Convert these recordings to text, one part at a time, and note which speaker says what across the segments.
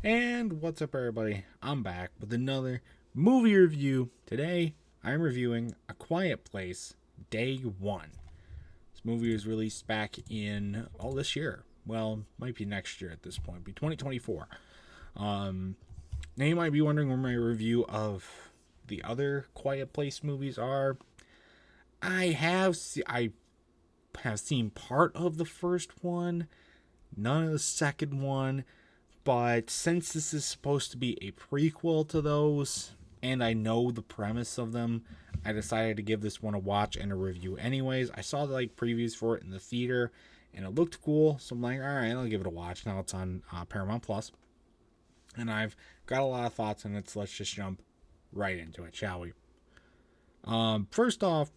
Speaker 1: And what's up, everybody? I'm back with another movie review. Today, I'm reviewing A Quiet Place Day 1. This movie was released back in, this year. Well, might be next year at this point, be 2024. Now, you might be wondering where my review of the other Quiet Place movies are. I have seen part of the first one, none of the second one. But since this is supposed to be a prequel to those, and I know the premise of them, I decided to give this one a watch and a review anyways. I saw the previews for it in the theater, and it looked cool, so I'm like, alright, I'll give it a watch. Now it's on Paramount Plus, and I've got a lot of thoughts on it, so let's just jump right into it, shall we? First off,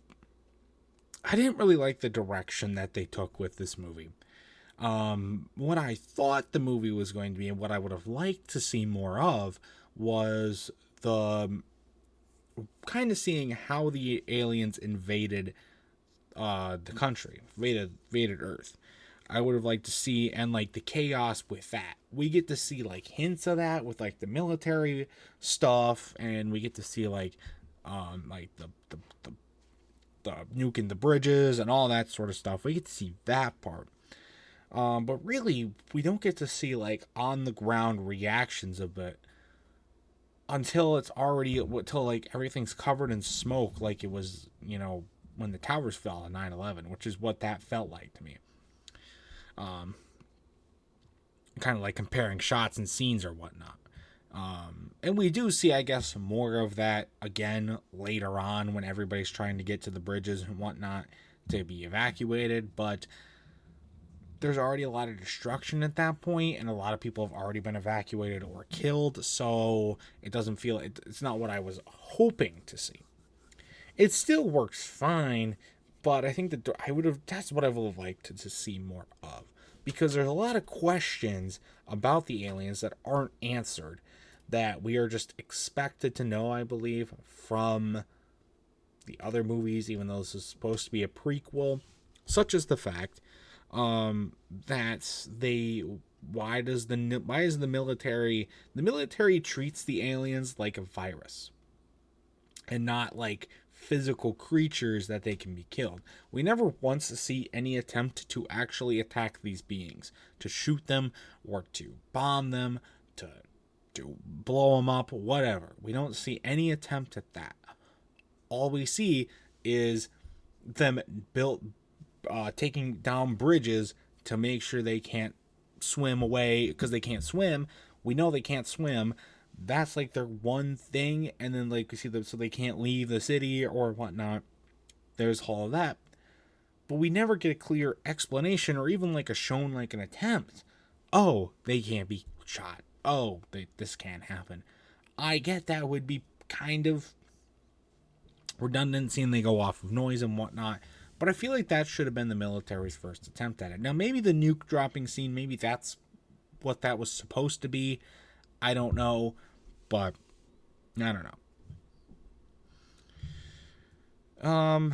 Speaker 1: I didn't really like the direction that they took with this movie. What I thought the movie was going to be and what I would have liked to see more of was the kind of seeing how the aliens invaded the country, invaded Earth. I would have liked to see, and the chaos with that. We get to see hints of that with the military stuff, and we get to see the nuking the bridges and all that sort of stuff. We get to see that part. But really, we don't get to see on the ground reactions of it until everything's covered in smoke, like it was, when the towers fell on 9/11, which is what that felt like to me. Kind of comparing shots and scenes or whatnot. And we do see, I guess, more of that again later on when everybody's trying to get to the bridges and whatnot to be evacuated, but there's already a lot of destruction at that point, and a lot of people have already been evacuated or killed, so it doesn't feel, it's not what I was hoping to see. It still works fine, but I think that that's what I would have liked to see more of, because there's a lot of questions about the aliens that aren't answered, that we are just expected to know, I believe, from the other movies, even though this is supposed to be a prequel, such as the fact that why is the military treats the aliens like a virus and not like physical creatures that they can be killed. We never once see any attempt to actually attack these beings, to shoot them or to bomb them, to blow them up, whatever. We don't see any attempt at that. All we see is them taking down bridges to make sure they can't swim away, because they can't swim. We know they can't swim. That's their one thing. And then we see them, so they can't leave the city or whatnot. There's all of that, but we never get a clear explanation or even an attempt. Oh, they can't be shot. Oh, this can't happen. I get that would be kind of redundant, seeing they go off of noise and whatnot. But I feel like that should have been the military's first attempt at it. Now, maybe the nuke dropping scene, maybe that's what that was supposed to be. I don't know. But, I don't know.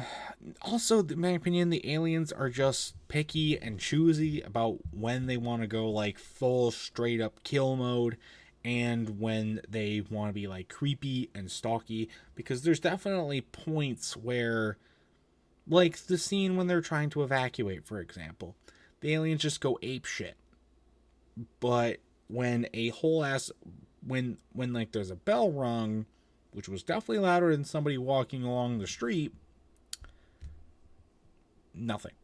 Speaker 1: Also, in my opinion, the aliens are just picky and choosy about when they want to go, full straight up kill mode, and when they want to be, creepy and stalky. Because there's definitely points where, the scene when they're trying to evacuate, for example. The aliens just go ape shit. But when when there's a bell rung, which was definitely louder than somebody walking along the street, nothing.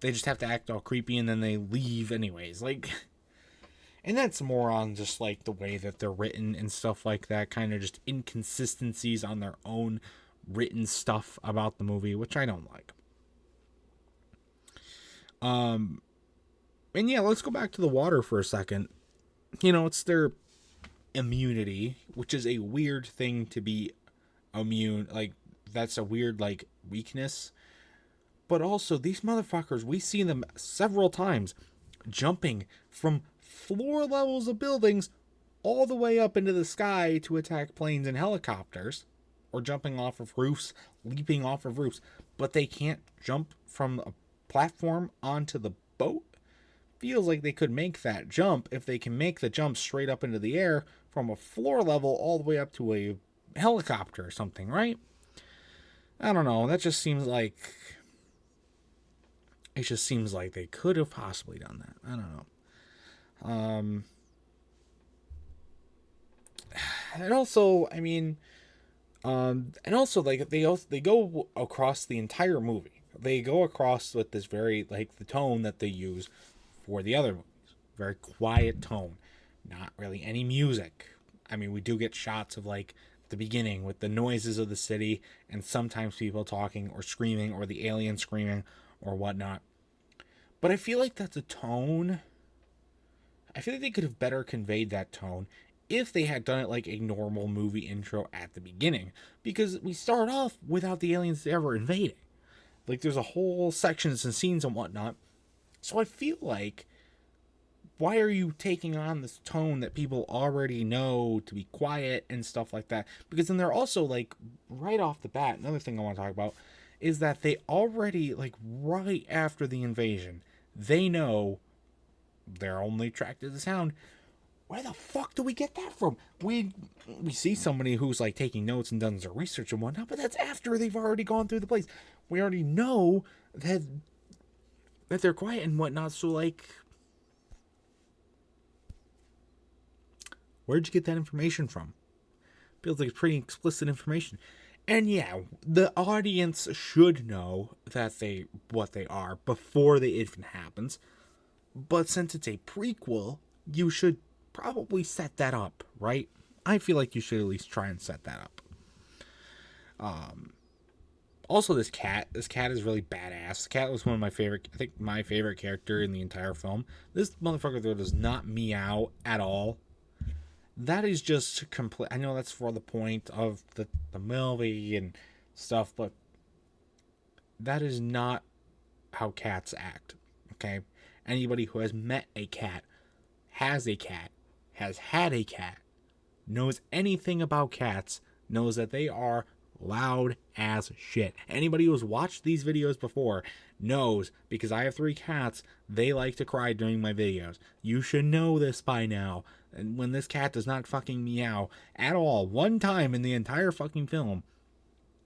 Speaker 1: They just have to act all creepy and then they leave anyways. And that's more on just the way that they're written and stuff like that. Kind of just inconsistencies on their own written stuff about the movie, which I don't like. And yeah, let's go back to the water for a second. It's their immunity, which is a weird thing to be immune. That's a weird weakness. But also, these motherfuckers, we see them several times jumping from floor levels of buildings all the way up into the sky to attack planes and helicopters, or jumping off of roofs, leaping off of roofs, but they can't jump from a platform onto the boat feels like they could make that jump if they can make the jump straight up into the air from a floor level all the way up to a helicopter or something, right? I don't know. That just seems like it just seems like they could have possibly done that. I don't know. And also, I mean, and also like they go across the entire movie. They go across with this very like the tone that they use for the other movies. Very quiet tone, not really any music. I mean, we do get shots of like the beginning with the noises of the city and sometimes people talking or screaming or the alien screaming or whatnot. But I feel like that's a tone. I feel like they could have better conveyed that tone if they had done it like a normal movie intro at the beginning. Because we start off without the aliens ever invading. Like there's a whole sections and scenes and whatnot. So I feel like, why are you taking on this tone that people already know to be quiet and stuff like that? Because then they're also like, right off the bat, another thing I want to talk about is that they already, like right after the invasion, they know they're only attracted to sound. Where the fuck do we get that from? We see somebody who's like taking notes and done some research and whatnot, but that's after they've already gone through the place. We already know that they're quiet and whatnot. So like, where'd you get that information from? Feels like it's pretty explicit information. And yeah, the audience should know that what they are before it even happens. But since it's a prequel, you should probably set that up, right? I feel like you should at least try and set that up. Also, this cat is really badass. The cat was one of my favorite, I think my favorite character in the entire film. This motherfucker though does not meow at all. That is just complete. I know that's for the point of the movie and stuff, but that is not how cats act. Okay? Anybody who has met a cat, has had a cat, knows anything about cats, knows that they are loud as shit. Anybody who's watched these videos before knows, because I have 3 cats, they like to cry during my videos. You should know this by now. And when this cat does not fucking meow at all, one time in the entire fucking film,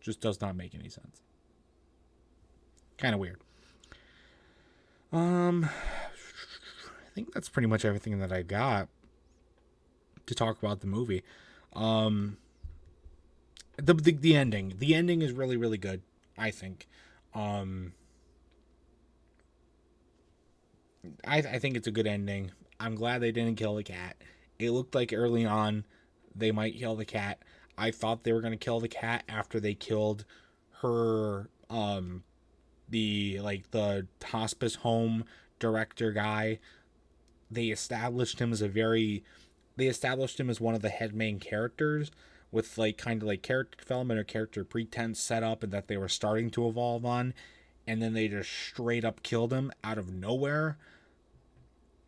Speaker 1: just does not make any sense. Kind of weird. I think that's pretty much everything that I got to talk about the movie. The ending. The ending is really, really good, I think. I think it's a good ending. I'm glad they didn't kill the cat. It looked like early on they might kill the cat. I thought they were going to kill the cat after they killed her, the hospice home director guy. They established him as one of the head main characters with like kind of like character development or character pretense set up and that they were starting to evolve on, and then they just straight up killed him out of nowhere,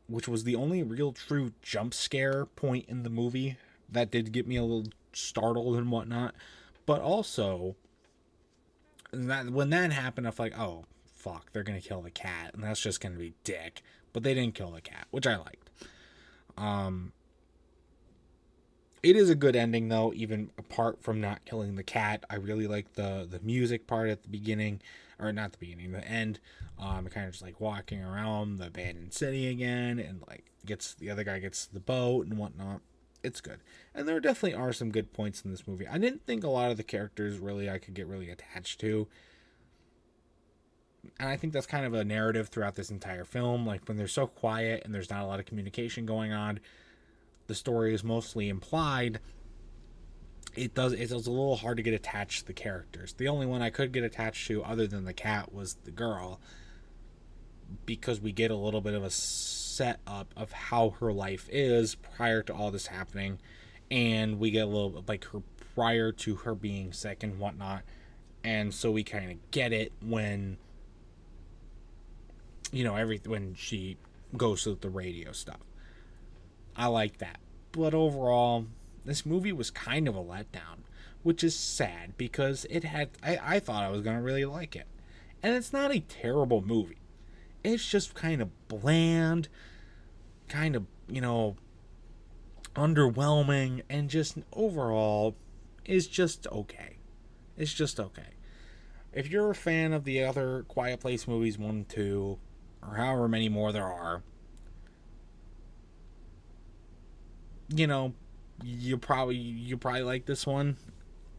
Speaker 1: which was the only real true jump scare point in the movie that did get me a little startled and whatnot. But also, when that happened, I was like, oh fuck, they're gonna kill the cat, and that's just gonna be dick. But they didn't kill the cat, which I liked. It is a good ending though, even apart from not killing the cat. I really like the music part at the beginning, or not the beginning, the end. Kind of just like walking around the abandoned city again, and like the other guy gets the boat and whatnot. It's good, and there definitely are some good points in this movie. I didn't think a lot of the characters really I could get really attached to. And I think that's kind of a narrative throughout this entire film. Like when they're so quiet and there's not a lot of communication going on, the story is mostly implied. It's a little hard to get attached to the characters. The only one I could get attached to other than the cat was the girl, because we get a little bit of a setup of how her life is prior to all this happening, and we get a little bit like her prior to her being sick and whatnot, and so we kind of get it when when she goes to the radio stuff. I like that. But overall, this movie was kind of a letdown, which is sad because I thought I was going to really like it. And it's not a terrible movie. it's just kind of bland, kind of, underwhelming, and just overall is just okay. It's just okay. If you're a fan of the other Quiet Place movies, 1 and 2, or however many more there are, you probably like this one.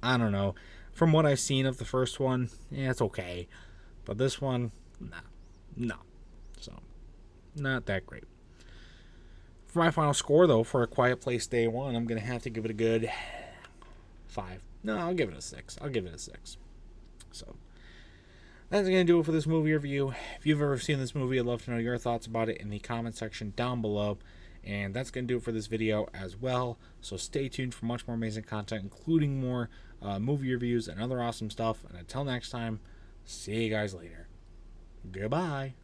Speaker 1: I don't know. From what I've seen of the first one, yeah, it's okay. But this one, nah. No. So, not that great. For my final score, though, for A Quiet Place Day 1, I'm going to have to give it a good 5. No, I'll give it a 6. So, that's going to do it for this movie review. If you've ever seen this movie, I'd love to know your thoughts about it in the comment section down below. And that's going to do it for this video as well. So stay tuned for much more amazing content, including more movie reviews and other awesome stuff. And until next time, see you guys later. Goodbye.